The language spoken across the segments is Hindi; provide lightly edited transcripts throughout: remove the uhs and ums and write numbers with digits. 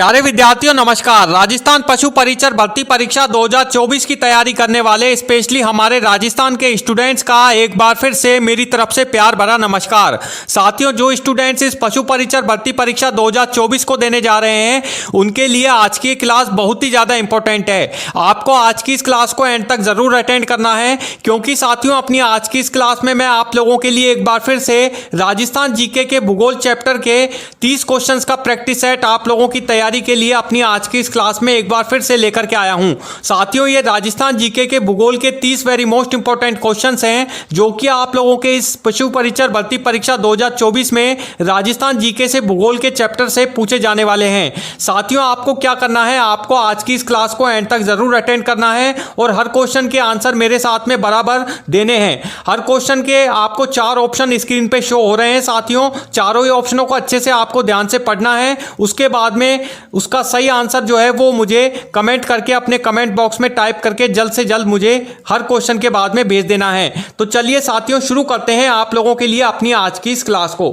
प्यारे विद्यार्थियों नमस्कार। राजस्थान पशु परिचर भर्ती परीक्षा 2024 की तैयारी करने वाले स्पेशली हमारे राजस्थान के स्टूडेंट्स का एक बार फिर से मेरी तरफ से प्यार भरा नमस्कार। साथियों, जो स्टूडेंट्स इस पशु परिचर भर्ती परीक्षा 2024 को देने जा रहे हैं उनके लिए आज की क्लास बहुत ही ज़्यादा इंपॉर्टेंट है। आपको आज की इस क्लास को एंड तक ज़रूर अटेंड करना है, क्योंकि साथियों अपनी आज की इस क्लास में मैं आप लोगों के लिए एक बार फिर से राजस्थान जीके के भूगोल चैप्टर के 30 क्वेश्चंस का प्रैक्टिस सेट आप लोगों की तैयारी के लिए अपनी आज की इस क्लास में एक बार फिर से लेकर के आया हूं। साथियों, ये राजस्थान जीके के भूगोल के 30 वेरी मोस्ट इंपॉर्टेंट क्वेश्चंस हैं जो कि आप लोगों के इस पशु परिचर भर्ती परीक्षा 2024 में राजस्थान जीके से भूगोल के चैप्टर से पूछे जाने वाले हैं। साथियों, आपको क्या करना है, आपको आज की इस क्लास को एंड तक जरूर अटेंड करना है और हर क्वेश्चन के आंसर मेरे साथ में बराबर देने हैं। हर क्वेश्चन के आपको 4 ऑप्शन स्क्रीन पे शो हो रहे हैं। साथियों, चारों ही ऑप्शनों को अच्छे से आपको ध्यान से पढ़ना है। उसके बाद में उसका सही आंसर जो है वो मुझे कमेंट करके अपने कमेंट बॉक्स में टाइप करके जल्द से जल्द मुझे हर क्वेश्चन के बाद में भेज देना है। तो चलिए साथियों, शुरू करते हैं आप लोगों के लिए अपनी आज की इस क्लास को।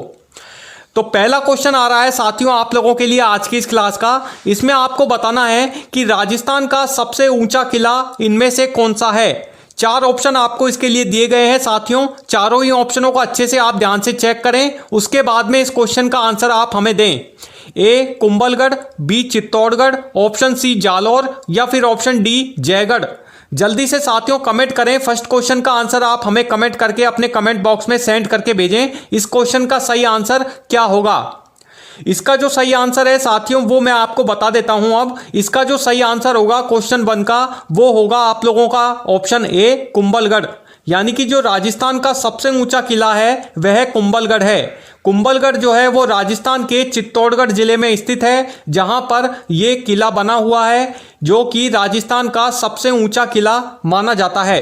तो पहला क्वेश्चन आ रहा है साथियों आप लोगों के लिए आज की इस क्लास का। इसमें आपको बताना है कि राजस्थान का सबसे ऊंचा किला इनमें से कौन सा है। 4 ऑप्शन आपको इसके लिए दिए गए हैं। साथियों, चारों ही ऑप्शनों को अच्छे से आप ध्यान से चेक करें। उसके बाद में इस क्वेश्चन का आंसर आप हमें दें। A Kumbhalgarh, B Chittorgarh, option C Jalore या फिर ऑप्शन डी जयगढ़। जल्दी से साथियों कमेंट करें। फर्स्ट क्वेश्चन का आंसर आप हमें कमेंट करके अपने कमेंट बॉक्स में सेंड करके भेजें। इस क्वेश्चन का सही आंसर क्या होगा। इसका जो सही आंसर है साथियों वो मैं आपको बता देता हूं। अब इसका जो सही आंसर होगा क्वेश्चन 1 का वो होगा आप लोगों का ऑप्शन ए कुंभलगढ़। यानी कि जो राजस्थान का सबसे ऊंचा किला है वह कुंभलगढ़ है। कुंभलगढ़ जो है वो राजस्थान के चित्तौड़गढ़ जिले में स्थित है, जहां पर यह किला बना हुआ है जो कि राजस्थान का सबसे ऊंचा किला माना जाता है।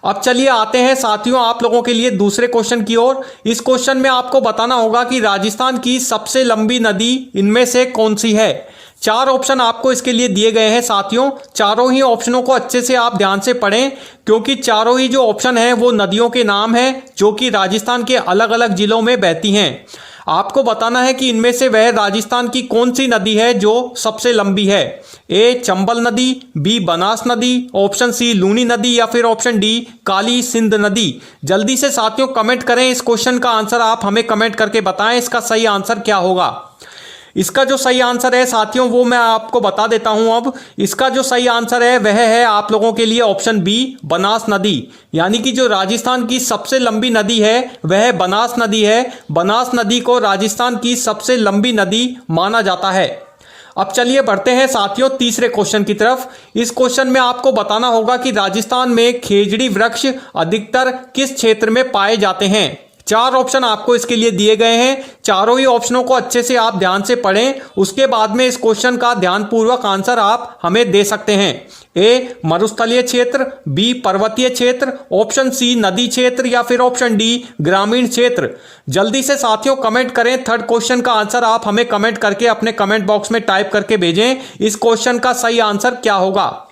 अब चलिए आते हैं साथियों आप लोगों के लिए दूसरे क्वेश्चन की ओर। इस क्वेश्चन में आपको बताना होगा कि राजस्थान की सबसे लंबी नदी इनमें से कौन सी है। 4 ऑप्शन आपको इसके लिए दिए गए हैं। साथियों, चारों ही ऑप्शनों को अच्छे से आप ध्यान से पढ़ें, क्योंकि चारों ही जो ऑप्शन हैं वो नदियों के नाम हैं जो कि राजस्थान के अलग अलग जिलों में बहती हैं। आपको बताना है कि इनमें से वह राजस्थान की कौन सी नदी है जो सबसे लंबी है। ए चंबल नदी, बी बनास नदी, ऑप्शन सी लूनी नदी या फिर ऑप्शन डी काली सिंध नदी। जल्दी से साथियों कमेंट करें। इस क्वेश्चन का आंसर आप हमें कमेंट करके बताएं इसका सही आंसर क्या होगा। इसका जो सही आंसर है साथियों वो मैं आपको बता देता हूं। अब इसका जो सही आंसर है वह है आप लोगों के लिए ऑप्शन बी बनास नदी। यानी कि जो राजस्थान की सबसे लंबी नदी है वह बनास नदी है। बनास नदी को राजस्थान की सबसे लंबी नदी माना जाता है। अब चलिए बढ़ते हैं साथियों तीसरे क्वेश्चन की तरफ। इस क्वेश्चन में आपको बताना होगा कि राजस्थान में खेजड़ी वृक्ष अधिकतर किस क्षेत्र में पाए जाते हैं। 4 ऑप्शन आपको इसके लिए दिए गए हैं। चारों ही ऑप्शनों को अच्छे से आप ध्यान से पढ़ें। उसके बाद में इस क्वेश्चन का ध्यानपूर्वक आंसर आप हमें दे सकते हैं। ए मरुस्थलीय क्षेत्र, बी पर्वतीय क्षेत्र, ऑप्शन सी नदी क्षेत्र या फिर ऑप्शन डी ग्रामीण क्षेत्र। जल्दी से साथियों कमेंट करें। थर्ड क्वेश्चन का आंसर आप हमें कमेंट करके अपने कमेंट बॉक्स में टाइप करके भेजें। इस क्वेश्चन का सही आंसर क्या होगा।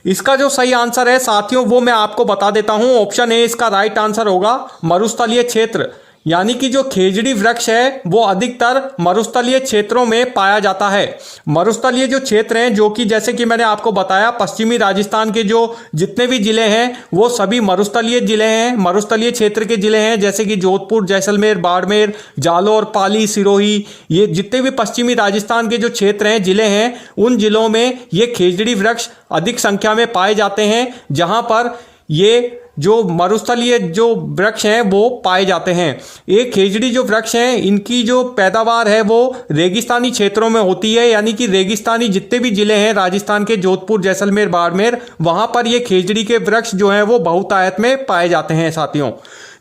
इसका जो सही आंसर है साथियों वो मैं आपको बता देता हूं। ऑप्शन ए इसका राइट आंसर होगा मरुस्थलीय क्षेत्र। यानी कि जो खेजड़ी वृक्ष है वो अधिकतर मरुस्थलीय क्षेत्रों में पाया जाता है। मरुस्थलीय जो क्षेत्र हैं जो कि जैसे कि मैंने आपको बताया पश्चिमी राजस्थान के जो जितने भी जिले हैं वो सभी मरुस्थलीय जिले हैं, मरुस्थलीय क्षेत्र के जिले हैं। जैसे कि जोधपुर, जैसलमेर, बाड़मेर, जालौर, पाली, सिरोही, ये जितने भी पश्चिमी राजस्थान के जो क्षेत्र हैं, जिले हैं, उन जिलों में ये खेजड़ी वृक्ष अधिक संख्या में पाए जाते हैं, जहां पर ये जो मरुस्थलीय जो वृक्ष हैं वो पाए जाते हैं। ये खेजड़ी जो वृक्ष हैं इनकी जो पैदावार है वो रेगिस्तानी क्षेत्रों में होती है। यानी कि रेगिस्तानी जितने भी जिले हैं राजस्थान के, जोधपुर, जैसलमेर, बाड़मेर, वहां पर ये खेजड़ी के वृक्ष जो हैं वो बहुतायत में पाए जाते हैं। साथियों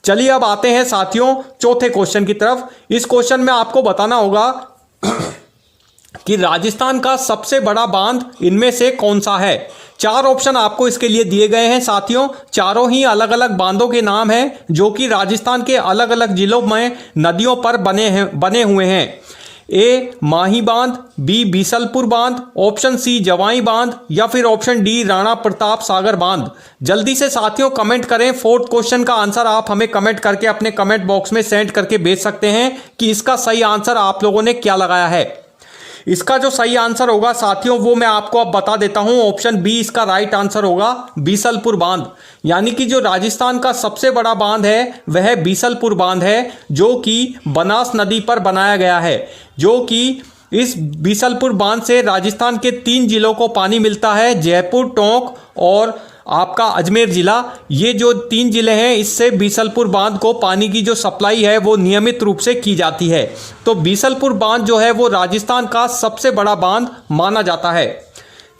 चलिए अब आते हैं साथियों चौथे क्वेश्चन की तरफ। इस क्वेश्चन में आपको बताना होगा कि राजस्थान का सबसे बड़ा बांध इनमें से कौन सा है। 4 ऑप्शन आपको इसके लिए दिए गए हैं। साथियों, चारों ही अलग अलग बांधों के नाम हैं जो कि राजस्थान के अलग अलग जिलों में नदियों पर बने हुए हैं। ए माही बांध, बी बीसलपुर बांध, ऑप्शन सी जवाई बांध या फिर ऑप्शन डी राणा प्रताप सागर बांध। जल्दी से साथियों कमेंट करें। 4th क्वेश्चन का आंसर आप हमें कमेंट करके अपने कमेंट बॉक्स में सेंड करके भेज सकते हैं कि इसका सही आंसर आप लोगों ने क्या लगाया है। इसका जो सही आंसर होगा साथियों वो मैं आपको अब बता देता हूं। ऑप्शन बी इसका राइट आंसर होगा, बीसलपुर बांध। यानी कि जो राजस्थान का सबसे बड़ा बांध है वह बीसलपुर बांध है, जो कि बनास नदी पर बनाया गया है। जो कि इस बीसलपुर बांध से राजस्थान के 3 जिलों को पानी मिलता है, जयपुर, टोंक और आपका अजमेर जिला। ये जो 3 जिले हैं, इससे बीसलपुर बांध को पानी की जो सप्लाई है वो नियमित रूप से की जाती है। तो बीसलपुर बांध जो है वो राजस्थान का सबसे बड़ा बांध माना जाता है।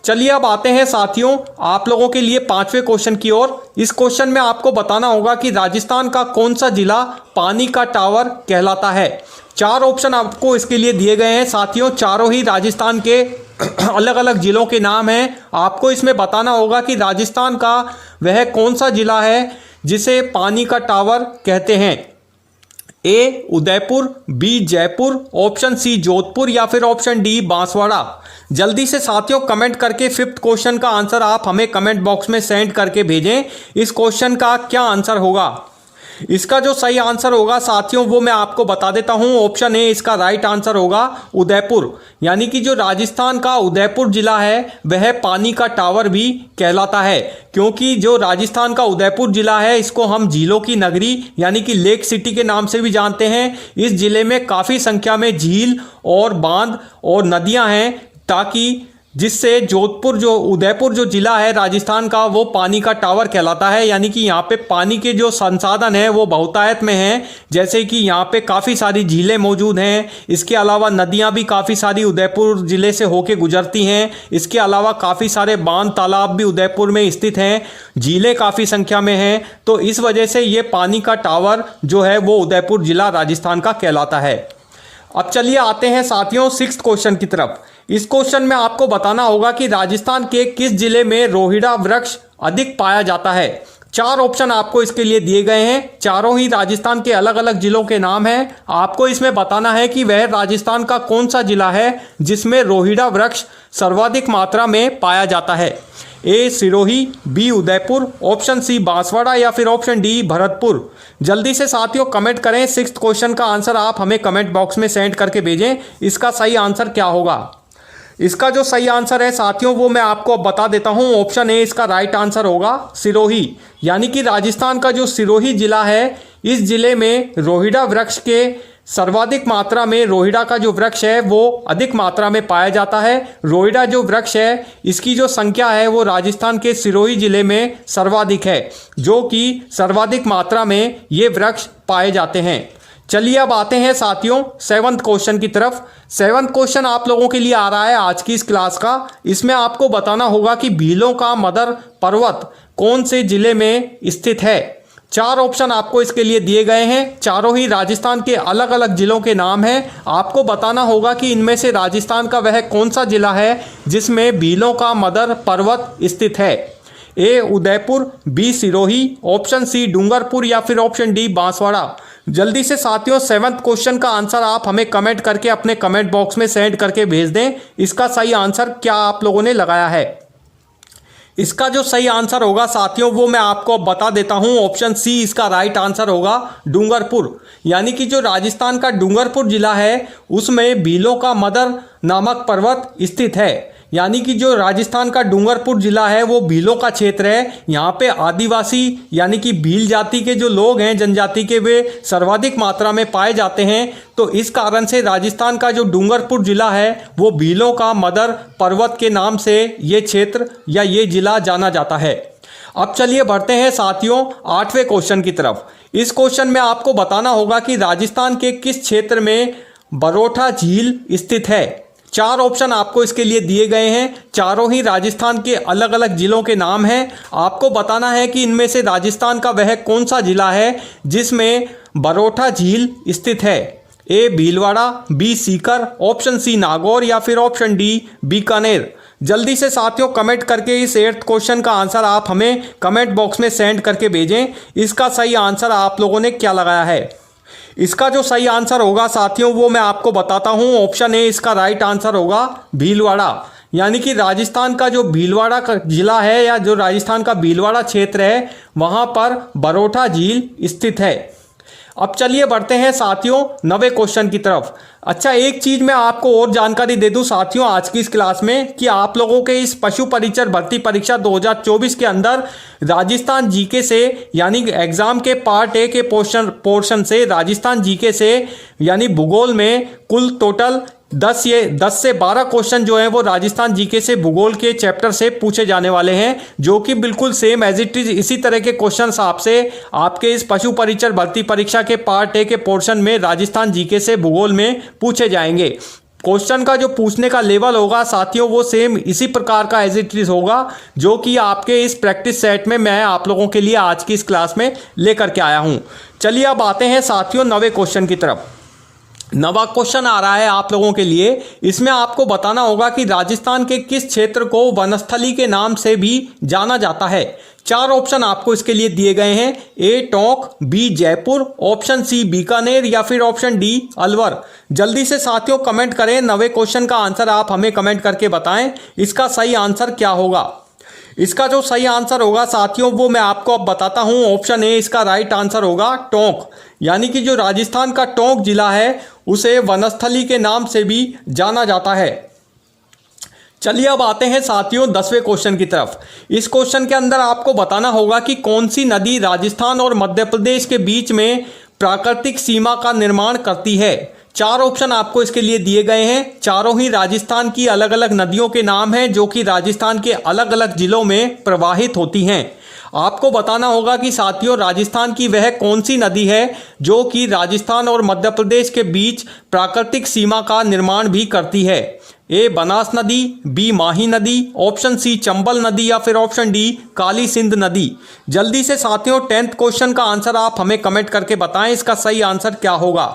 चलिए अब आते हैं साथियों आप लोगों के लिए 5वें क्वेश्चन की ओर। इस क्वेश्चन में आपको बताना होगा कि राजस्थान का कौन सा जिला पानी का टावर कहलाता है। 4 ऑप्शन आपको इसके लिए दिए गए हैं साथियों, चारों ही राजस्थान के अलग अलग जिलों के नाम हैं। आपको इसमें बताना होगा कि राजस्थान का वह कौन सा जिला है जिसे पानी का टावर कहते हैं। A Udaipur, B Jaipur, option C Jodhpur या फिर ऑप्शन डी बांसवाड़ा। जल्दी से साथियों कमेंट करके 5th क्वेश्चन का आंसर आप हमें कमेंट बॉक्स में सेंड करके भेजें। इस क्वेश्चन का क्या आंसर होगा? इसका जो सही आंसर होगा साथियों वो मैं आपको बता देता हूं। ऑप्शन ए इसका राइट आंसर होगा, उदयपुर। यानी कि जो राजस्थान का उदयपुर जिला है वह पानी का टावर भी कहलाता है, क्योंकि जो राजस्थान का उदयपुर जिला है इसको हम झीलों की नगरी यानी कि लेक सिटी के नाम से भी जानते हैं। इस जिले में काफ़ी संख्या में झील और बांध और नदियां हैं, ताकि जिससे जोधपुर जो उदयपुर जो जिला है राजस्थान का वो पानी का टावर कहलाता है। यानी कि यहाँ पे पानी के जो संसाधन है वो बहुतायत में हैं, जैसे कि यहाँ पे काफ़ी सारी झीलें मौजूद हैं। इसके अलावा नदियाँ भी काफ़ी सारी उदयपुर ज़िले से होके गुजरती हैं। इसके अलावा काफ़ी सारे बांध तालाब भी उदयपुर में स्थित हैं, झीलें काफ़ी संख्या में हैं। तो इस वजह से ये पानी का टावर जो है वो उदयपुर जिला राजस्थान का कहलाता है। अब चलिए आते हैं साथियों 6th क्वेश्चन की तरफ। इस क्वेश्चन में आपको बताना होगा कि राजस्थान के किस जिले में रोहिड़ा वृक्ष अधिक पाया जाता है। 4 ऑप्शन आपको इसके लिए दिए गए हैं, चारों ही राजस्थान के अलग अलग जिलों के नाम हैं। आपको इसमें बताना है कि वह राजस्थान का कौन सा जिला है जिसमें रोहिड़ा वृक्ष सर्वाधिक मात्रा में पाया जाता है। A Sirohi, B Udaipur, option C Banswara या फिर ऑप्शन डी भरतपुर। जल्दी से साथियों कमेंट करें। 6th क्वेश्चन का आंसर आप हमें कमेंट बॉक्स में सेंड करके भेजें। इसका सही आंसर क्या होगा? इसका जो सही आंसर है साथियों वो मैं आपको अब बता देता हूं। ऑप्शन ए इसका राइट आंसर होगा, सिरोही। यानी कि राजस्थान का जो सिरोही जिला है, इस जिले में रोहिड़ा वृक्ष के सर्वाधिक मात्रा में रोहिड़ा का जो वृक्ष है वो अधिक मात्रा में पाया जाता है। रोहिड़ा जो वृक्ष है इसकी जो संख्या है वो राजस्थान के सिरोही जिले में सर्वाधिक है, जो कि सर्वाधिक मात्रा में ये वृक्ष पाए जाते हैं। चलिए अब आते हैं साथियों 7th क्वेश्चन की तरफ। 7th क्वेश्चन आप लोगों के लिए आ रहा है आज की इस क्लास का। इसमें आपको बताना होगा कि भीलों का मदर पर्वत कौन से जिले में स्थित है। 4 ऑप्शन आपको इसके लिए दिए गए हैं, चारों ही राजस्थान के अलग अलग जिलों के नाम हैं। आपको बताना होगा कि इनमें से राजस्थान का वह कौन सा जिला है जिसमें भीलों का मदर पर्वत स्थित है। A Udaipur, B Sirohi, option C Dungarpur या फिर ऑप्शन डी बांसवाड़ा। जल्दी से साथियों 7th क्वेश्चन का आंसर आप हमें कमेंट करके अपने कमेंट बॉक्स में सेंड करके भेज दें। इसका सही आंसर क्या आप लोगों ने लगाया है? इसका जो सही आंसर होगा साथियों वो मैं आपको बता देता हूं। ऑप्शन सी इसका राइट आंसर होगा, डूंगरपुर। यानी कि जो राजस्थान का डूंगरपुर जिला है उसमें भीलों का मदर नामक पर्वत स्थित है। यानी कि जो राजस्थान का डूंगरपुर जिला है वो भीलों का क्षेत्र है। यहाँ पे आदिवासी यानी कि भील जाति के जो लोग हैं, जनजाति के, वे सर्वाधिक मात्रा में पाए जाते हैं। तो इस कारण से राजस्थान का जो डूंगरपुर जिला है वो भीलों का मदर पर्वत के नाम से ये क्षेत्र या ये जिला जाना जाता है। अब चलिए बढ़ते हैं साथियों 8वें क्वेश्चन की तरफ। इस क्वेश्चन में आपको बताना होगा कि राजस्थान के किस क्षेत्र में बरोठा झील स्थित है। 4 ऑप्शन आपको इसके लिए दिए गए हैं, चारों ही राजस्थान के अलग अलग जिलों के नाम हैं। आपको बताना है कि इनमें से राजस्थान का वह कौन सा जिला है जिसमें बरोठा झील स्थित है। A Bhilwara, B Sikar, option C Nagaur या फिर ऑप्शन डी बीकानेर। जल्दी से साथियों कमेंट करके इस 8th क्वेश्चन का आंसर आप हमें कमेंट बॉक्स में सेंड करके भेजें। इसका सही आंसर आप लोगों ने क्या लगाया है? इसका जो सही आंसर होगा साथियों वो मैं आपको बताता हूं। ऑप्शन ए इसका राइट आंसर होगा, भीलवाड़ा। यानी कि राजस्थान का जो भीलवाड़ा का जिला है या जो राजस्थान का भीलवाड़ा क्षेत्र है वहां पर बरोठा झील स्थित है। अब चलिए बढ़ते हैं साथियों नवे क्वेश्चन की तरफ। अच्छा, एक चीज मैं आपको और जानकारी दे दूं साथियों आज की इस क्लास में कि आप लोगों के इस पशु परिचर भर्ती परीक्षा 2024 के अंदर राजस्थान जीके से यानी एग्जाम के पार्ट ए के पोर्शन से राजस्थान जीके से यानी भूगोल में कुल टोटल 10 से 12 क्वेश्चन जो हैं वो राजस्थान जीके से भूगोल के चैप्टर से पूछे जाने वाले हैं, जो कि बिल्कुल सेम एज इट इज इसी तरह के क्वेश्चंस आपसे आपके इस पशु परिचर भर्ती परीक्षा के पार्ट ए के पोर्शन में राजस्थान जीके से भूगोल में पूछे जाएंगे। क्वेश्चन का जो पूछने का लेवल होगा साथियों वो सेम इसी प्रकार का एज इट इज होगा, जो कि आपके इस प्रैक्टिस सेट में मैं आप लोगों के लिए आज की इस क्लास में लेकर के आया हूं। चलिए अब आते हैं साथियों नवे क्वेश्चन की तरफ। नवा क्वेश्चन आ रहा है आप लोगों के लिए। इसमें आपको बताना होगा कि राजस्थान के किस क्षेत्र को वनस्थली के नाम से भी जाना जाता है। 4 ऑप्शन आपको इसके लिए दिए गए हैं। A Tonk, B Jaipur, option C Bikaner या फिर ऑप्शन डी अलवर। जल्दी से साथियों कमेंट करें, नवे क्वेश्चन का आंसर आप हमें कमेंट करके बताएं इसका सही आंसर क्या होगा। इसका जो सही आंसर होगा साथियों वो मैं आपको अब बताता हूं। ऑप्शन ए इसका राइट आंसर होगा टोंक, यानी कि जो राजस्थान का टोंक जिला है उसे वनस्थली के नाम से भी जाना जाता है। चलिए अब आते हैं साथियों 10वें क्वेश्चन की तरफ। इस क्वेश्चन के अंदर आपको बताना होगा कि कौन सी नदी राजस्थान और मध्य प्रदेश के बीच में प्राकृतिक सीमा का निर्माण करती है। 4 ऑप्शन आपको इसके लिए दिए गए हैं। चारों ही राजस्थान की अलग अलग नदियों के नाम हैं जो कि राजस्थान के अलग अलग जिलों में प्रवाहित होती हैं। आपको बताना होगा कि साथियों राजस्थान की वह कौन सी नदी है जो कि राजस्थान और मध्य प्रदेश के बीच प्राकृतिक सीमा का निर्माण भी करती है। ए बनास नदी, बी माही नदी, ऑप्शन सी चंबल नदी या फिर ऑप्शन डी काली सिंध नदी। जल्दी से साथियों 10th क्वेश्चन का आंसर आप हमें कमेंट करके बताएं इसका सही आंसर क्या होगा।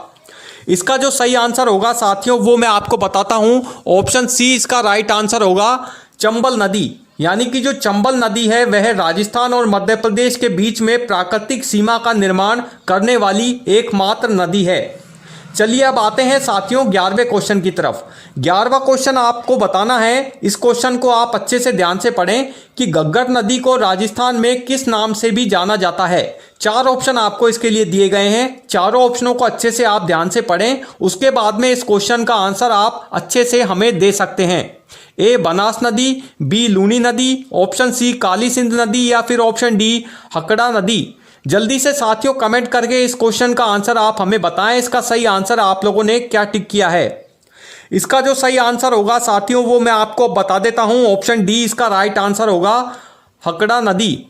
इसका जो सही आंसर होगा साथियों वो मैं आपको बताता हूं। ऑप्शन सी इसका राइट आंसर होगा चंबल नदी, यानी कि जो चंबल नदी है वह राजस्थान और मध्य प्रदेश के बीच में प्राकृतिक सीमा का निर्माण करने वाली एकमात्र नदी है। चलिए अब आते हैं साथियों 11वें क्वेश्चन की तरफ। 11वां क्वेश्चन आपको बताना है, इस क्वेश्चन को आप अच्छे से ध्यान से पढ़ें कि घग्गर नदी को राजस्थान में किस नाम से भी जाना जाता है। 4 ऑप्शन आपको इसके लिए दिए गए हैं। चारों ऑप्शनों को अच्छे से आप ध्यान से पढ़ें, उसके बाद में इस क्वेश्चन का आंसर आप अच्छे से हमें दे सकते हैं। ए बनास नदी, बी लूनी नदी, ऑप्शन सी काली सिंध नदी या फिर ऑप्शन डी हकड़ा नदी। जल्दी से साथियों कमेंट करके इस क्वेश्चन का आंसर आप हमें बताएं इसका सही आंसर आप लोगों ने क्या टिक किया है। इसका जो सही आंसर होगा साथियों वो मैं आपको बता देता हूं। ऑप्शन डी इसका राइट आंसर होगा हकड़ा नदी,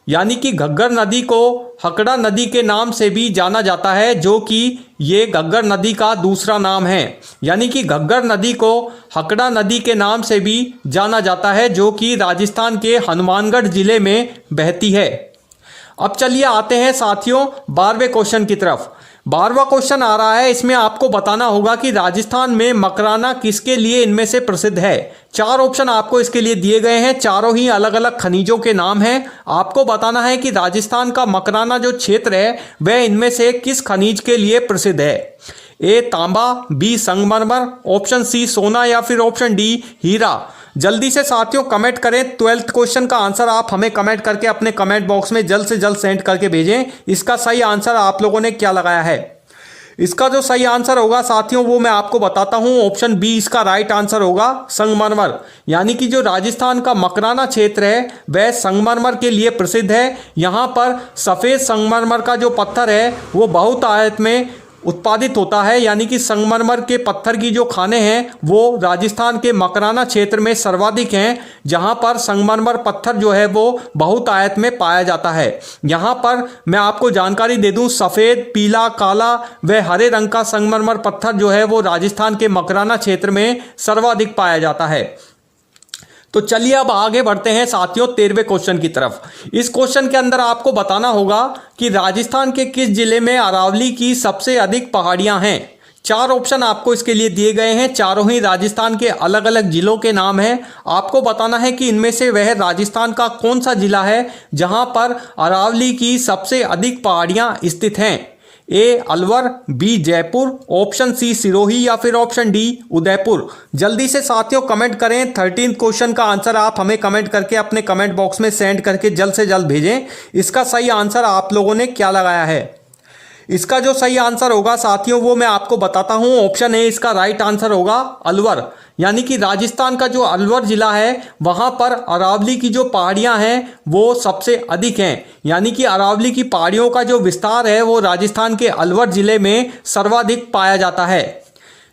यानी कि घग्गर नदी को हकड़ा नदी के नाम से भी जाना जाता है, जो कि ये घग्गर नदी का दूसरा नाम है। यानी कि घग्गर नदी को हकड़ा नदी के नाम से भी जाना जाता है, जो कि राजस्थान के हनुमानगढ़ जिले में बहती है। अब चलिए आते हैं साथियों 12वें क्वेश्चन की तरफ। 12वां क्वेश्चन आ रहा है, इसमें आपको बताना होगा कि राजस्थान में मकराना किसके लिए इनमें से प्रसिद्ध है। 4 ऑप्शन आपको इसके लिए दिए गए हैं। चारों ही अलग अलग खनिजों के नाम हैं। आपको बताना है कि राजस्थान का मकराना जो क्षेत्र है वह इनमें से किस खनिज के लिए प्रसिद्ध है। ए तांबा, बी संगमरमर, ऑप्शन सी सोना या फिर ऑप्शन डी हीरा। जल्दी से साथियों कमेंट करें। 12th क्वेश्चन का आंसर आप हमें कमेंट करके अपने कमेंट बॉक्स में जल्द से जल्द सेंड करके भेजें इसका सही आंसर आप लोगों ने क्या लगाया है। इसका जो सही आंसर होगा साथियों वो मैं आपको बताता हूं। ऑप्शन बी इसका राइट आंसर होगा संगमरमर, यानी कि जो राजस्थान का मकराना क्षेत्र है वह संगमरमर के लिए प्रसिद्ध है। यहाँ पर सफ़ेद संगमरमर का जो पत्थर है वो बहुत आयत में उत्पादित होता है, यानी कि संगमरमर के पत्थर की जो खानें हैं वो राजस्थान के मकराना क्षेत्र में सर्वाधिक हैं, जहां पर संगमरमर पत्थर जो है वो बहुत आयत में पाया जाता है। यहां पर मैं आपको जानकारी दे दूं, सफ़ेद, पीला, काला व हरे रंग का संगमरमर पत्थर जो है वो राजस्थान के मकराना क्षेत्र में सर्वाधिक पाया जाता है। तो चलिए अब आगे बढ़ते हैं साथियों 13वें क्वेश्चन की तरफ। इस क्वेश्चन के अंदर आपको बताना होगा कि राजस्थान के किस जिले में अरावली की सबसे अधिक पहाड़ियां हैं। 4 ऑप्शन आपको इसके लिए दिए गए हैं। चारों ही राजस्थान के अलग अलग जिलों के नाम हैं। आपको बताना है कि इनमें से वह राजस्थान का कौन सा जिला है जहां पर अरावली की सबसे अधिक पहाड़ियां स्थित हैं। A Alwar, B Jaipur, option C Sirohi या फिर ऑप्शन डी उदयपुर। जल्दी से साथियों कमेंट करें। 13th क्वेश्चन का आंसर आप हमें कमेंट करके अपने कमेंट बॉक्स में सेंड करके जल्द से जल्द भेजें इसका सही आंसर आप लोगों ने क्या लगाया है। इसका जो सही आंसर होगा साथियों वो मैं आपको बताता हूं। ऑप्शन ए इसका राइट आंसर होगा अलवर। यानी कि राजस्थान का जो अलवर जिला है वहां पर अरावली की जो पहाड़ियां हैं वो सबसे अधिक हैं। यानी कि अरावली की पहाड़ियों का जो विस्तार है वो राजस्थान के अलवर जिले में सर्वाधिक पाया जाता है।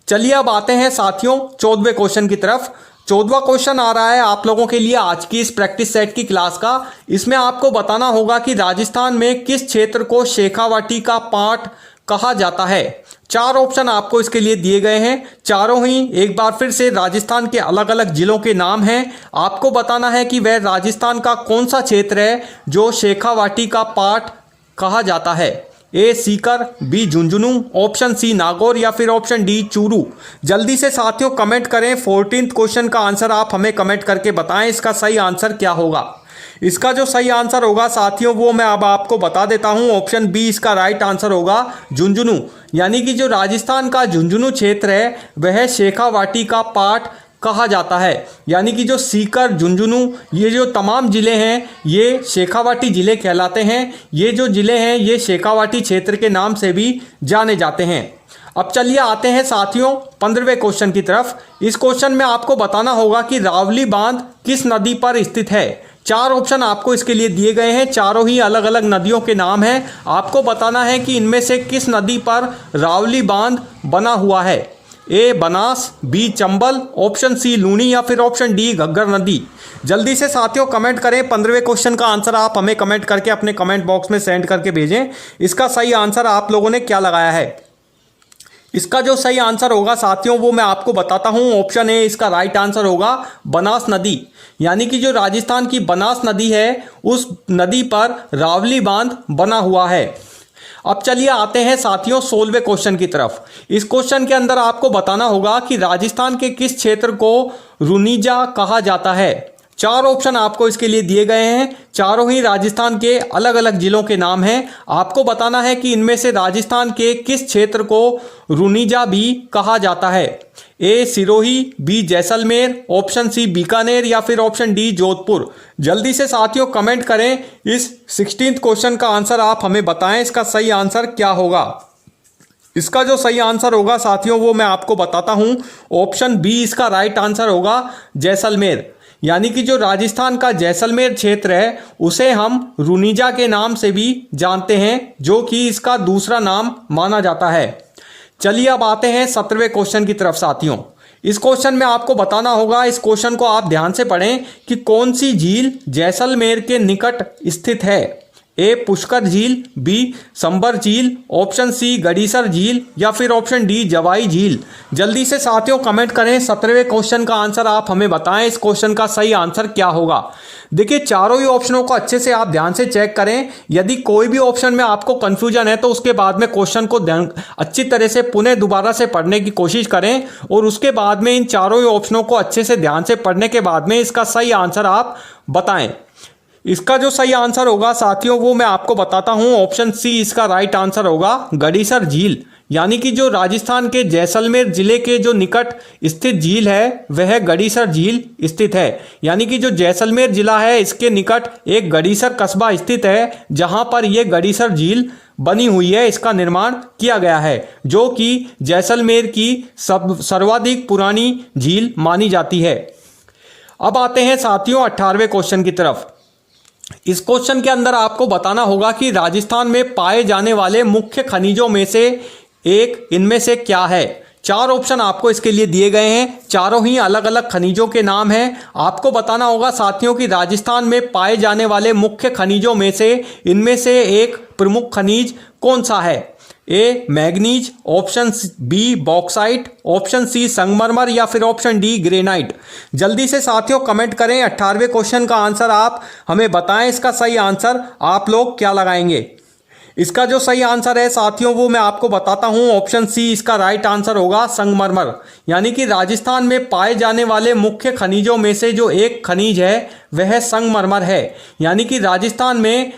चलिए अब आते हैं साथियों 14वें क्वेश्चन की तरफ। 14वां क्वेश्चन आ रहा है आप लोगों के लिए आज की इस प्रैक्टिस सेट की क्लास का। इसमें आपको बताना होगा कि राजस्थान में किस क्षेत्र को शेखावाटी का पाट कहा जाता है। 4 ऑप्शन आपको इसके लिए दिए गए हैं। चारों ही एक बार फिर से राजस्थान के अलग अलग जिलों के नाम हैं। आपको बताना है कि वह राजस्थान का कौन सा क्षेत्र है जो शेखावाटी का पाट कहा जाता है। A Sikar, B Jhunjhunu, option C Nagaur या फिर ऑप्शन डी चूरू। जल्दी से साथियों कमेंट करें। 14th क्वेश्चन का आंसर आप हमें कमेंट करके बताएं इसका सही आंसर क्या होगा। इसका जो सही आंसर होगा साथियों वो मैं अब आपको बता देता हूं। ऑप्शन बी इसका राइट आंसर होगा झुंझुनू। यानी कि जो राजस्थान का झुंझुनू क्षेत्र है वह शेखावाटी का पाट कहा जाता है। यानी कि जो सीकर, झुंझुनू ये जो तमाम ज़िले हैं ये शेखावाटी ज़िले कहलाते हैं। ये जो ज़िले हैं ये शेखावाटी क्षेत्र के नाम से भी जाने जाते हैं। अब चलिए आते हैं साथियों 15वें क्वेश्चन की तरफ। इस क्वेश्चन में आपको बताना होगा कि रावली बांध किस नदी पर स्थित है। 4 ऑप्शन आपको इसके लिए दिए गए हैं। चारों ही अलग अलग नदियों के नाम हैं। आपको बताना है कि इनमें से किस नदी पर रावली बांध बना हुआ है। A Banas, B Chambal, option C Luni या फिर ऑप्शन डी घग्गर नदी। जल्दी से साथियों कमेंट करें। 15वें क्वेश्चन का आंसर आप हमें कमेंट करके अपने कमेंट बॉक्स में सेंड करके भेजें। इसका सही आंसर आप लोगों ने क्या लगाया है। इसका जो सही आंसर होगा साथियों वो मैं आपको बताता हूं। ऑप्शन ए इसका राइट आंसर होगा बनास नदी। यानी कि जो राजस्थान की बनास नदी है उस नदी पर रावली बांध बना हुआ है। अब चलिए आते हैं साथियों 16वें क्वेश्चन की तरफ। इस क्वेश्चन के अंदर आपको बताना होगा कि राजस्थान के किस क्षेत्र को रुनीजा कहा जाता है। 4 ऑप्शन आपको इसके लिए दिए गए हैं। चारों ही राजस्थान के अलग अलग जिलों के नाम हैं। आपको बताना है कि इनमें से राजस्थान के किस क्षेत्र को रुनीजा भी कहा जाता है। A Sirohi, B Jaisalmer, option C Bikaner या फिर ऑप्शन डी जोधपुर। जल्दी से साथियों कमेंट करें। इस 16th क्वेश्चन का आंसर आप हमें बताएं इसका सही आंसर क्या होगा। इसका जो सही आंसर होगा साथियों वो मैं आपको बताता हूं। ऑप्शन बी इसका राइट आंसर होगा जैसलमेर। यानी कि जो राजस्थान का जैसलमेर क्षेत्र है उसे हम रुनीजा के नाम से भी जानते हैं जो कि इसका दूसरा नाम माना जाता है। चलिए अब आते हैं 17वें क्वेश्चन की तरफ साथियों। इस क्वेश्चन में आपको बताना होगा, इस क्वेश्चन को आप ध्यान से पढ़ें कि कौन सी झील जैसलमेर के निकट स्थित है। ए पुष्कर झील, बी संबर झील, ऑप्शन सी गड़ीसर झील या फिर ऑप्शन डी जवाई झील। जल्दी से साथियों कमेंट करें। 17वें क्वेश्चन का आंसर आप हमें बताएं इस क्वेश्चन का सही आंसर क्या होगा। देखिए चारों ही ऑप्शनों को अच्छे से आप ध्यान से चेक करें। यदि कोई भी ऑप्शन में आपको कंफ्यूजन है तो उसके बाद में क्वेश्चन को अच्छी तरह से पुनः दोबारा से पढ़ने की कोशिश करें और उसके बाद में इन चारों ही ऑप्शनों को अच्छे से ध्यान से पढ़ने के बाद में इसका सही आंसर आप बताएं। इसका जो सही आंसर होगा साथियों वो मैं आपको बताता हूं। ऑप्शन सी इसका राइट आंसर होगा गड़ीसर झील। यानी कि जो राजस्थान के जैसलमेर जिले के जो निकट स्थित झील है वह गड़ीसर झील स्थित है। यानी कि जो जैसलमेर जिला है इसके निकट एक गड़ीसर कस्बा स्थित है जहां पर यह गड़ीसर झील बनी हुई है। इसका निर्माण किया गया है जो कि जैसलमेर की सर्वाधिक पुरानी झील मानी जाती है। अब आते हैं साथियों 18वें क्वेश्चन की तरफ। इस क्वेश्चन के अंदर आपको बताना होगा कि राजस्थान में पाए जाने वाले मुख्य खनिजों में से एक इनमें से क्या है। 4 ऑप्शन आपको इसके लिए दिए गए हैं। चारों ही अलग अलग खनिजों के नाम हैं। आपको बताना होगा साथियों कि राजस्थान में पाए जाने वाले मुख्य खनिजों में से इनमें से एक प्रमुख खनिज कौन सा है। A manganese, option B bauxite, option C संगमरमर या फिर ऑप्शन डी ग्रेनाइट। जल्दी से साथियों कमेंट करें। 18वें क्वेश्चन का आंसर आप हमें बताएं इसका सही आंसर आप लोग क्या लगाएंगे। इसका जो सही आंसर है साथियों वो मैं आपको बताता हूं। ऑप्शन सी इसका राइट आंसर होगा संगमरमर। यानी कि राजस्थान में पाए जाने वाले मुख्य खनिजों में से जो एक खनिज है वह संगमरमर है। यानी कि राजस्थान में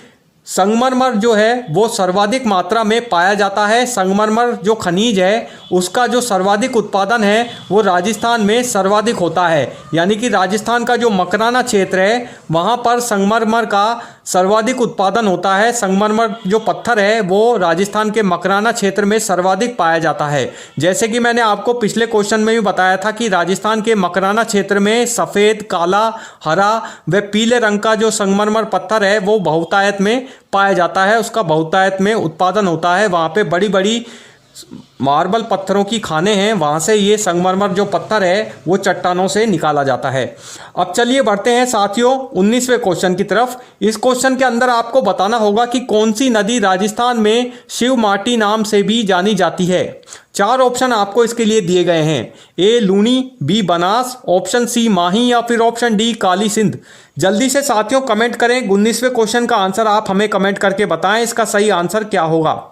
संगमरमर जो है वो सर्वाधिक मात्रा में पाया जाता है। संगमरमर जो खनिज है उसका जो सर्वाधिक उत्पादन है वो राजस्थान में सर्वाधिक होता है। यानी कि राजस्थान का जो मकराना क्षेत्र है वहाँ पर संगमरमर का सर्वाधिक उत्पादन होता है। संगमरमर जो पत्थर है वो राजस्थान के मकराना क्षेत्र में सर्वाधिक पाया जाता है। जैसे कि मैंने आपको पिछले क्वेश्चन में भी बताया था कि राजस्थान के मकराना क्षेत्र में सफ़ेद, काला, हरा व पीले रंग का जो संगमरमर पत्थर है वो बहुतायत में पाया जाता है, उसका बहुतायत में उत्पादन होता है। वहाँ पे बड़ी बड़ी मार्बल पत्थरों की खानें हैं, वहाँ से ये संगमरमर जो पत्थर है वो चट्टानों से निकाला जाता है। अब चलिए बढ़ते हैं साथियों 19वें क्वेश्चन की तरफ। इस क्वेश्चन के अंदर आपको बताना होगा कि कौन सी नदी राजस्थान में शिव माटी नाम से भी जानी जाती है। 4 ऑप्शन आपको इसके लिए दिए गए हैं। A Luni, B Banas, option C Mahi या फिर ऑप्शन डी काली सिंध। जल्दी से साथियों कमेंट करें। 19वें क्वेश्चन का आंसर आप हमें कमेंट करके बताएं, इसका सही आंसर क्या होगा।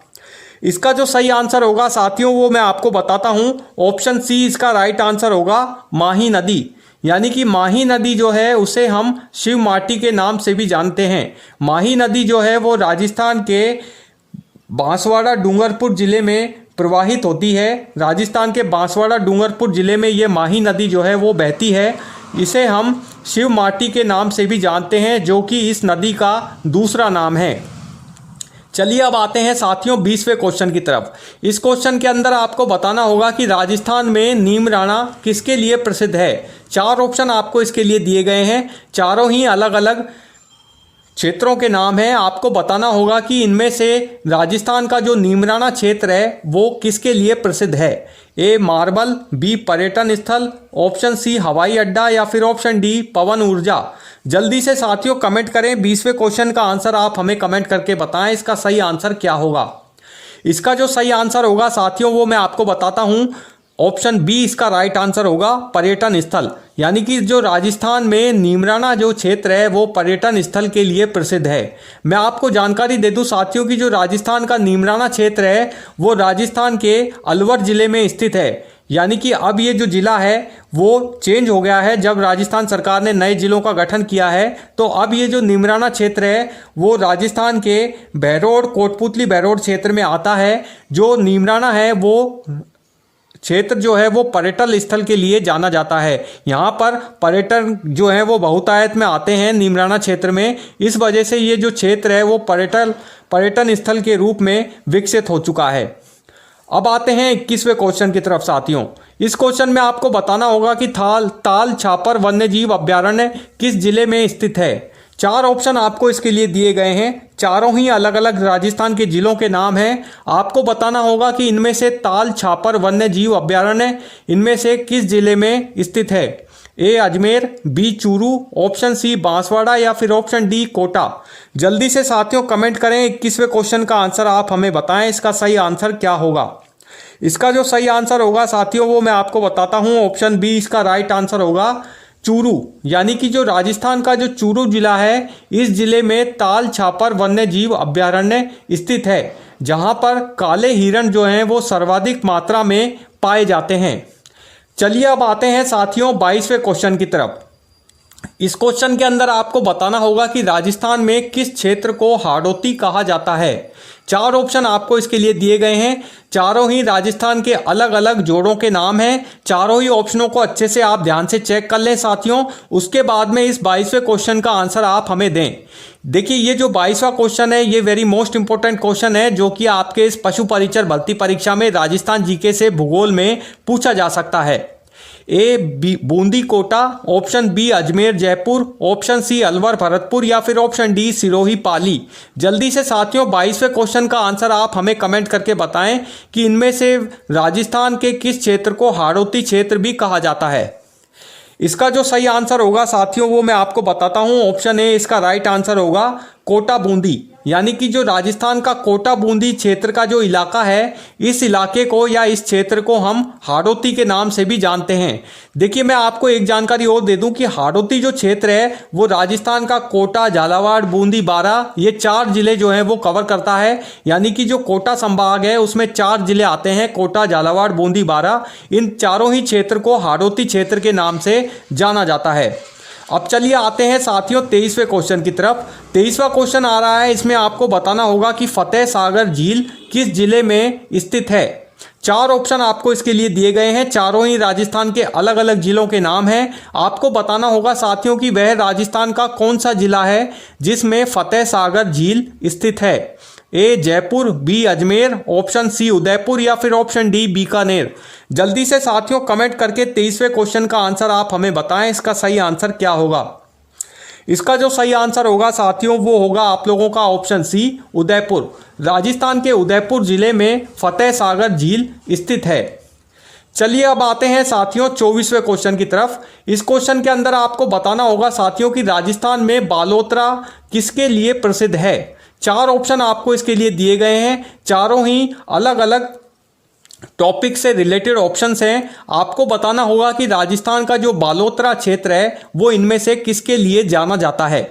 इसका जो सही आंसर होगा साथियों वो मैं आपको बताता हूं। ऑप्शन सी इसका राइट आंसर होगा, माही नदी। यानी कि माही नदी जो है उसे हम शिव माटी के नाम से भी जानते हैं। माही नदी जो है वो राजस्थान के बांसवाड़ा डूंगरपुर जिले में प्रवाहित होती है। राजस्थान के बांसवाड़ा डूंगरपुर जिले में ये माही नदी जो है वो बहती है। इसे हम शिव माटी के नाम से भी जानते हैं, जो कि इस नदी का दूसरा नाम है। चलिए अब आते हैं साथियों 20वें क्वेश्चन की तरफ। इस क्वेश्चन के अंदर आपको बताना होगा कि राजस्थान में नीम राणा किसके लिए प्रसिद्ध है। 4 ऑप्शन आपको इसके लिए दिए गए हैं, चारों ही अलग अलग क्षेत्रों के नाम हैं। आपको बताना होगा कि इनमें से राजस्थान का जो नीमराना क्षेत्र है वो किसके लिए प्रसिद्ध है। ए मार्बल, बी पर्यटन स्थल, ऑप्शन सी हवाई अड्डा या फिर ऑप्शन डी पवन ऊर्जा। जल्दी से साथियों कमेंट करें। 20वें क्वेश्चन का आंसर आप हमें कमेंट करके बताएं, इसका सही आंसर क्या होगा। इसका जो सही आंसर होगा साथियों वो मैं आपको बताता हूं। ऑप्शन बी इसका राइट आंसर होगा, पर्यटन स्थल। यानी कि जो राजस्थान में नीमराना जो क्षेत्र है वो पर्यटन स्थल के लिए प्रसिद्ध है। मैं आपको जानकारी दे दूं साथियों कि जो राजस्थान का नीमराना क्षेत्र है वो राजस्थान के अलवर जिले में स्थित है। यानी कि अब ये जो जिला है वो चेंज हो गया है। जब राजस्थान सरकार ने नए जिलों का गठन किया है तो अब ये जो नीमराना क्षेत्र है वो राजस्थान के बहरोड, कोटपुतली बहरोड क्षेत्र में आता है। जो नीमराना है वो क्षेत्र जो है वो पर्यटन स्थल के लिए जाना जाता है। यहाँ पर पर्यटन जो है वो बहुतायत में आते हैं नीमराना क्षेत्र में। इस वजह से ये जो क्षेत्र है वो पर्यटन स्थल के रूप में विकसित हो चुका है। अब आते हैं 21वें क्वेश्चन की तरफ साथियों। इस क्वेश्चन में आपको बताना होगा कि ताल छापर वन्यजीव अभ्यारण्य किस जिले में स्थित है। 4 ऑप्शन आपको इसके लिए दिए गए हैं, चारों ही अलग अलग राजस्थान के जिलों के नाम हैं। आपको बताना होगा कि इनमें से ताल छापर वन्यजीव अभ्यारण्य इनमें से किस जिले में स्थित है। A Ajmer, B Churu, option C Banswara या फिर ऑप्शन डी कोटा। जल्दी से साथियों कमेंट करें। 21वें क्वेश्चन का आंसर आप हमें बताएं, इसका सही आंसर क्या होगा। इसका जो सही आंसर होगा साथियों वो मैं आपको बताता हूं। ऑप्शन बी इसका राइट आंसर होगा, चूरू। यानी कि जो राजस्थान का जो चूरू जिला है इस जिले में ताल छापर वन्यजीव अभ्यारण्य स्थित है, जहां पर काले हिरण जो हैं वो सर्वाधिक मात्रा में पाए जाते हैं। चलिए अब आते हैं साथियों 22वें क्वेश्चन की तरफ। इस क्वेश्चन के अंदर आपको बताना होगा कि राजस्थान में किस क्षेत्र को हाड़ौती कहा जाता है। 4 ऑप्शन आपको इसके लिए दिए गए हैं, चारों ही राजस्थान के अलग अलग जोड़ों के नाम हैं। चारों ही ऑप्शनों को अच्छे से आप ध्यान से चेक कर लें साथियों, उसके बाद में इस 22वें क्वेश्चन का आंसर आप हमें दें। देखिए ये जो 22वां क्वेश्चन है ये वेरी मोस्ट इंपॉर्टेंट क्वेश्चन है, जो कि आपके इस पशु परिचर भर्ती परीक्षा में राजस्थान जीके से भूगोल में पूछा जा सकता है। A Bundi Kota, option B Ajmer Jaipur, option C Alwar Bharatpur या फिर ऑप्शन डी सिरोही पाली। जल्दी से साथियों 22वें क्वेश्चन का आंसर आप हमें कमेंट करके बताएं कि इनमें से राजस्थान के किस क्षेत्र को हाड़ौती क्षेत्र भी कहा जाता है। इसका जो सही आंसर होगा साथियों वो मैं आपको बताता हूं। ऑप्शन ए इसका राइट आंसर होगा, कोटा बूंदी। यानी कि जो राजस्थान का कोटा बूंदी क्षेत्र का जो इलाका है इस इलाके को या इस क्षेत्र को हम हाड़ौती के नाम से भी जानते हैं। देखिए मैं आपको एक जानकारी और दे दूं कि हाड़ौती जो क्षेत्र है वो राजस्थान का कोटा, झालावाड़, बूंदी, बारां ये 4 जिले जो हैं वो कवर करता है। यानी कि जो कोटा संभाग है उसमें 4 जिले आते हैं, कोटा, झालावाड़, बूंदी, बारां। इन चारों ही क्षेत्र को हाड़ौती क्षेत्र के नाम से जाना जाता है। अब चलिए आते हैं साथियों 23वें क्वेश्चन की तरफ। 23वां क्वेश्चन आ रहा है, इसमें आपको बताना होगा कि फतेह सागर झील किस जिले में स्थित है। चार ऑप्शन आपको इसके लिए दिए गए हैं, चारों ही राजस्थान के अलग अलग जिलों के नाम हैं। आपको बताना होगा साथियों कि वह राजस्थान का कौन सा जिला है जिसमें फतेह सागर झील स्थित है। A Jaipur, B Ajmer, option C Udaipur या फिर ऑप्शन डी बीकानेर। जल्दी से साथियों कमेंट करके 23वें क्वेश्चन का आंसर आप हमें बताएं, इसका सही आंसर क्या होगा। इसका जो सही आंसर होगा साथियों वो होगा आप लोगों का ऑप्शन सी उदयपुर। राजस्थान के उदयपुर जिले में फतेह सागर झील स्थित है। चलिए अब आते हैं साथियों 24वें क्वेश्चन की तरफ। इस क्वेश्चन के अंदर आपको बताना होगा साथियों कि राजस्थान में बालोतरा किसके लिए प्रसिद्ध है। चार ऑप्शन आपको इसके लिए दिए गए हैं, चारों ही अलग अलग टॉपिक से रिलेटेड ऑप्शंस हैं। आपको बताना होगा कि राजस्थान का जो बालोतरा क्षेत्र है वो इनमें से किसके लिए जाना जाता है।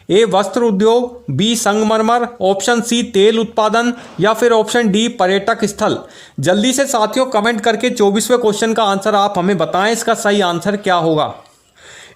ए वस्त्र उद्योग, बी संगमरमर, ऑप्शन सी तेल उत्पादन या फिर ऑप्शन डी पर्यटक स्थल। जल्दी से साथियों कमेंट करके 24वें क्वेश्चन का आंसर आप हमें बताएं, इसका सही आंसर क्या होगा।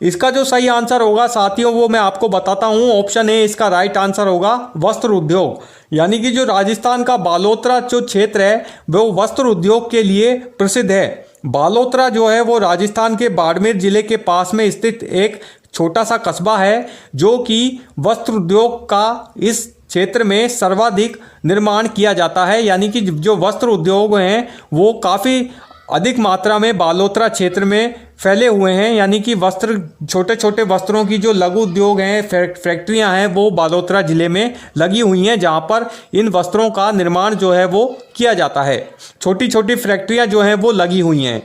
इसका जो सही आंसर होगा साथियों वो मैं आपको बताता हूं, ऑप्शन ए इसका राइट आंसर होगा वस्त्र उद्योग। यानी कि जो राजस्थान का बालोतरा जो क्षेत्र है वो वस्त्र उद्योग के लिए प्रसिद्ध है। बालोतरा जो है वो राजस्थान के बाड़मेर जिले के पास में स्थित एक छोटा सा कस्बा है जो कि वस्त्र उद्योग का इस क्षेत्र में सर्वाधिक निर्माण किया जाता है। यानी कि जो वस्त्र उद्योग हैं वो काफ़ी अधिक मात्रा में बालोतरा क्षेत्र में फैले हुए हैं। यानी कि वस्त्र छोटे छोटे वस्त्रों की जो लघु उद्योग हैं, फैक्ट्रियां हैं वो बालोतरा ज़िले में लगी हुई हैं, जहां पर इन वस्त्रों का निर्माण जो है वो किया जाता है। छोटी छोटी फैक्ट्रियां जो हैं वो लगी हुई हैं।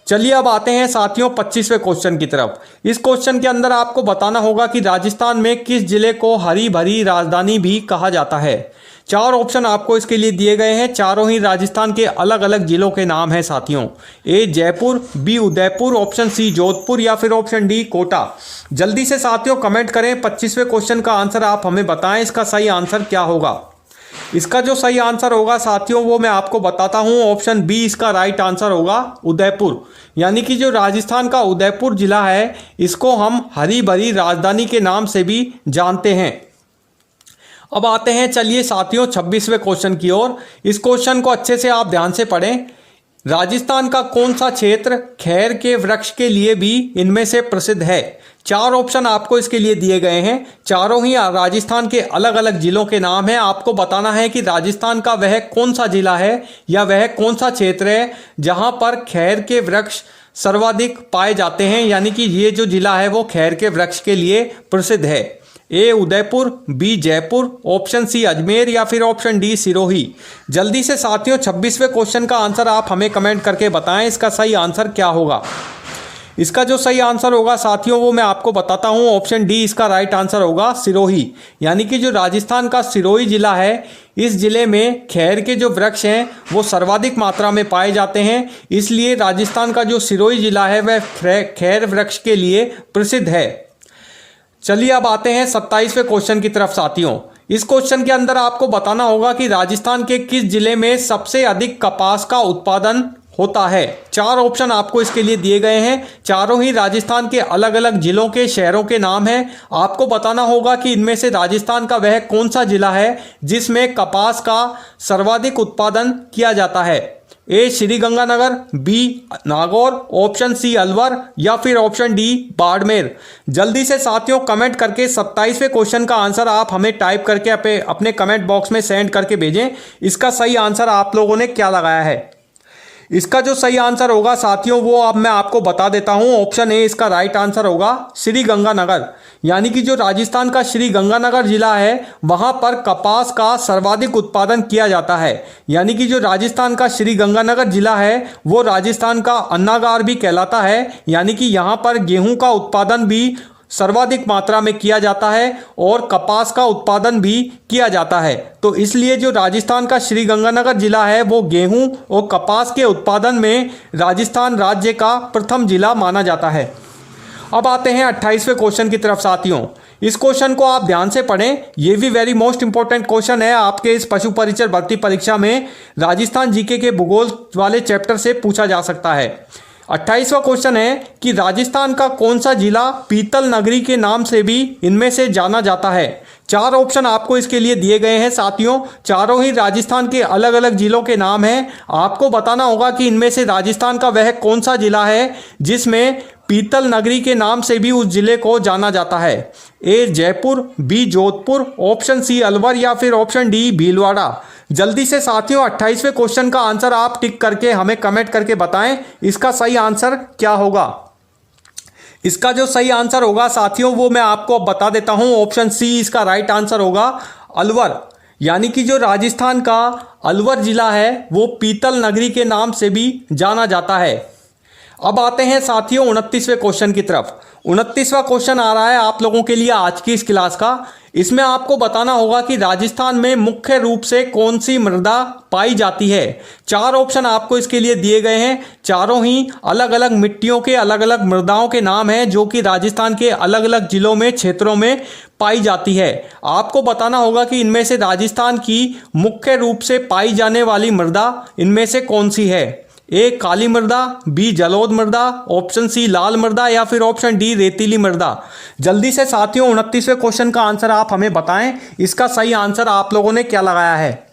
चलिए अब आते हैं साथियों 25वें क्वेश्चन की तरफ। इस क्वेश्चन के अंदर आपको बताना होगा कि राजस्थान में किस जिले को हरी भरी राजधानी भी कहा जाता है। चार ऑप्शन आपको इसके लिए दिए गए हैं, चारों ही राजस्थान के अलग अलग जिलों के नाम हैं साथियों। A Jaipur, B Udaipur, option C Jodhpur या फिर ऑप्शन डी कोटा। जल्दी से साथियों कमेंट करें, 25वें क्वेश्चन का आंसर आप हमें बताएं, इसका सही आंसर क्या होगा। इसका जो सही आंसर होगा साथियों वो मैं आपको बताता हूं, ऑप्शन बी इसका राइट आंसर होगा उदयपुर। यानी कि जो राजस्थान का उदयपुर जिला है इसको हम हरी भरी राजधानी के नाम से भी जानते हैं। अब आते हैं चलिए साथियों 26वें क्वेश्चन की ओर। इस क्वेश्चन को अच्छे से आप ध्यान से पढ़ें। राजस्थान का कौन सा क्षेत्र खैर के वृक्ष के लिए भी इनमें से प्रसिद्ध है। चार ऑप्शन आपको इसके लिए दिए गए हैं, चारों ही राजस्थान के अलग अलग जिलों के नाम हैं। आपको बताना है कि राजस्थान का वह कौन सा जिला है या वह कौन सा क्षेत्र है जहां पर खैर के वृक्ष सर्वाधिक पाए जाते हैं। यानी कि ये जो जिला है वो खैर के वृक्ष के लिए प्रसिद्ध है। A Udaipur, B Jaipur, option C Ajmer या फिर ऑप्शन डी सिरोही। जल्दी से साथियों 26वें क्वेश्चन का आंसर आप हमें कमेंट करके बताएं, इसका सही आंसर क्या होगा। इसका जो सही आंसर होगा साथियों वो मैं आपको बताता हूं, ऑप्शन डी इसका राइट आंसर होगा सिरोही। यानी कि जो राजस्थान का सिरोही जिला है इस जिले में खैर के जो वृक्ष हैं वो सर्वाधिक मात्रा में पाए जाते हैं, इसलिए राजस्थान का जो सिरोही जिला है वह खैर वृक्ष के लिए प्रसिद्ध है। चलिए अब आते हैं 27वें क्वेश्चन की तरफ साथियों। इस क्वेश्चन के अंदर आपको बताना होगा कि राजस्थान के किस जिले में सबसे अधिक कपास का उत्पादन होता है। चार ऑप्शन आपको इसके लिए दिए गए हैं, चारों ही राजस्थान के अलग अलग जिलों के शहरों के नाम हैं। आपको बताना होगा कि इनमें से राजस्थान का वह कौन सा जिला है जिसमें कपास का सर्वाधिक उत्पादन किया जाता है। A Sriganganagar, B Nagaur, option C Alwar या फिर ऑप्शन डी बाड़मेर। जल्दी से साथियों कमेंट करके 27वें क्वेश्चन का आंसर आप हमें टाइप करके अपने कमेंट बॉक्स में सेंड करके भेजें, इसका सही आंसर आप लोगों ने क्या लगाया है। इसका जो सही आंसर होगा साथियों वो अब मैं आपको बता देता हूं, ऑप्शन ए इसका राइट आंसर होगा श्रीगंगानगर। यानी कि जो राजस्थान का श्रीगंगानगर जिला है वहां पर कपास का सर्वाधिक उत्पादन किया जाता है। यानी कि जो राजस्थान का श्रीगंगानगर जिला है वो राजस्थान का अन्नागार भी कहलाता है। यानी कि यहां पर गेहूं का उत्पादन भी सर्वाधिक मात्रा में किया जाता है और कपास का उत्पादन भी किया जाता है। तो इसलिए जो राजस्थान का श्रीगंगानगर जिला है वो गेहूं और कपास के उत्पादन में राजस्थान राज्य का प्रथम जिला माना जाता है। अब आते हैं 28वें क्वेश्चन की तरफ साथियों। इस क्वेश्चन को आप ध्यान से पढ़ें, ये भी वेरी मोस्ट इंपॉर्टेंट क्वेश्चन है। आपके इस पशु परिचर भर्ती परीक्षा में राजस्थान जीके के भूगोल वाले चैप्टर से पूछा जा सकता है। 28वां क्वेश्चन है कि राजस्थान का कौन सा जिला पीतल नगरी के नाम से भी इनमें से जाना जाता है। 4 ऑप्शन आपको इसके लिए दिए गए हैं साथियों, चारों ही राजस्थान के अलग अलग जिलों के नाम हैं। आपको बताना होगा कि इनमें से राजस्थान का वह कौन सा जिला है जिसमें पीतल नगरी के नाम से भी उस जिले को जाना जाता है। A Jaipur, B Jodhpur, option C Alwar या फिर ऑप्शन डी भीलवाड़ा। जल्दी से साथियों 28वें क्वेश्चन का आंसर आप टिक करके हमें कमेंट करके बताएं इसका सही आंसर क्या होगा। इसका जो सही आंसर होगा साथियों वो मैं आपको बता देता हूं, ऑप्शन सी इसका राइट आंसर होगा अलवर। यानी कि जो राजस्थान का अलवर जिला है वो पीतल नगरी के नाम से भी जाना जाता है। अब आते हैं साथियों 29वें क्वेश्चन की तरफ। 29वां क्वेश्चन आ रहा है आप लोगों के लिए आज की इस क्लास का। इसमें आपको बताना होगा कि राजस्थान में मुख्य रूप से कौन सी मृदा पाई जाती है। 4 ऑप्शन आपको इसके लिए दिए गए हैं, चारों ही अलग अलग मिट्टियों के अलग अलग मृदाओं के नाम हैं जो कि राजस्थान के अलग अलग जिलों में क्षेत्रों में पाई जाती है। आपको बताना होगा कि इनमें से राजस्थान की मुख्य रूप से पाई जाने वाली मृदा इनमें से कौन सी है। ए काली मृदा, बी जलोढ़ मृदा, ऑप्शन सी लाल मृदा या फिर ऑप्शन डी रेतीली मृदा। जल्दी से साथियों 29वें क्वेश्चन का आंसर आप हमें बताएं इसका सही आंसर आप लोगों ने क्या लगाया है।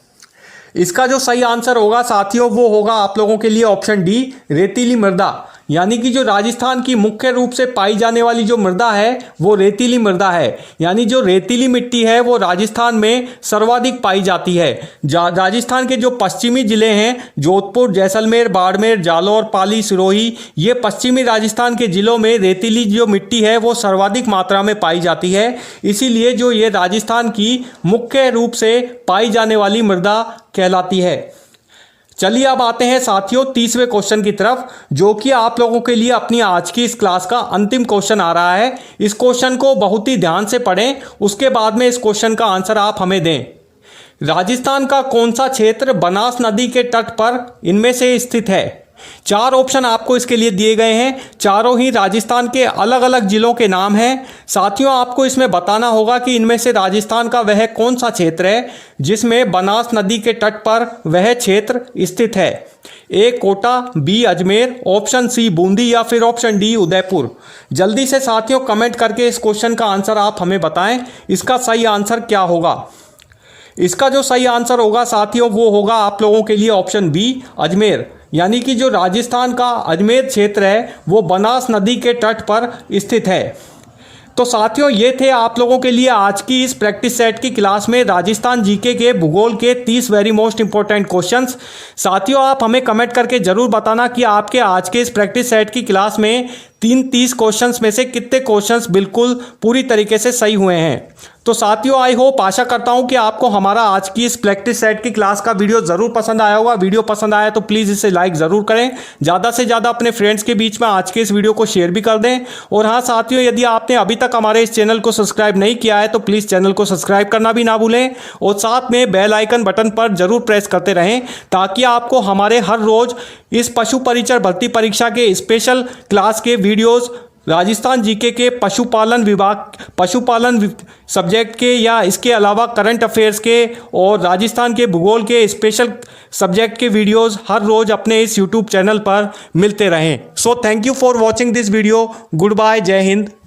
इसका जो सही आंसर होगा साथियों वो होगा आप लोगों के लिए ऑप्शन डी रेतीली मृदा। यानी कि जो राजस्थान की मुख्य रूप से पाई जाने वाली जो मृदा है वो रेतीली मृदा है। यानी जो रेतीली मिट्टी है वो राजस्थान में सर्वाधिक पाई जाती है। राजस्थान के जो पश्चिमी जिले हैं जोधपुर, जैसलमेर, बाड़मेर, जालौर, पाली, सिरोही, ये पश्चिमी राजस्थान के जिलों में रेतीली जो मिट्टी है वो सर्वाधिक मात्रा में पाई जाती है। इसीलिए जो ये राजस्थान की मुख्य रूप से पाई जाने वाली मृदा कहलाती है। चलिए अब आते हैं साथियों 30वें क्वेश्चन की तरफ, जो कि आप लोगों के लिए अपनी आज की इस क्लास का अंतिम क्वेश्चन आ रहा है। इस क्वेश्चन को बहुत ही ध्यान से पढ़ें, उसके बाद में इस क्वेश्चन का आंसर आप हमें दें। राजस्थान का कौन सा क्षेत्र बनास नदी के तट पर इनमें से स्थित है। 4 ऑप्शन आपको इसके लिए दिए गए हैं, चारों ही राजस्थान के अलग अलग जिलों के नाम हैं। साथियों आपको इसमें बताना होगा कि इनमें से राजस्थान का वह कौन सा क्षेत्र है जिसमें बनास नदी के तट पर वह क्षेत्र स्थित है। A Kota, B Ajmer, option C Bundi या फिर ऑप्शन डी उदयपुर। जल्दी से साथियों कमेंट करके इस क्वेश्चन का आंसर आप हमें बताएं इसका सही आंसर क्या होगा। इसका जो सही आंसर होगा साथियों वो होगा आप लोगों के लिए ऑप्शन बी अजमेर। यानी कि जो राजस्थान का अजमेर क्षेत्र है वो बनास नदी के तट पर स्थित है। तो साथियों ये थे आप लोगों के लिए आज की इस प्रैक्टिस सेट की क्लास में राजस्थान जीके के भूगोल के 30 वेरी मोस्ट इंपॉर्टेंट क्वेश्चंस। साथियों आप हमें कमेंट करके जरूर बताना कि आपके आज के इस प्रैक्टिस सेट की क्लास में 30 क्वेश्चंस में से कितने क्वेश्चंस बिल्कुल पूरी तरीके से सही हुए हैं। तो साथियों आई होप आशा करता हूं कि आपको हमारा आज की इस प्रैक्टिस सेट की क्लास का वीडियो ज़रूर पसंद आया होगा। वीडियो पसंद आया तो प्लीज़ इसे लाइक ज़रूर करें, ज़्यादा से ज़्यादा अपने फ्रेंड्स के बीच में आज के इस वीडियो को शेयर भी कर दें। और हाँ साथियों यदि आपने अभी तक हमारे इस चैनल को सब्सक्राइब नहीं किया है तो प्लीज़ चैनल को सब्सक्राइब करना भी ना भूलें और साथ में बेल आइकन बटन पर ज़रूर प्रेस करते रहें ताकि आपको हमारे हर रोज़ इस पशु परिचर भर्ती परीक्षा के स्पेशल क्लास के वीडियोज़ राजस्थान जीके के पशुपालन सब्जेक्ट के या इसके अलावा करंट अफेयर्स के और राजस्थान के भूगोल के स्पेशल सब्जेक्ट के वीडियोस हर रोज़ अपने इस यूट्यूब चैनल पर मिलते रहें। So thank you for watching this video. Good bye, जय हिंद।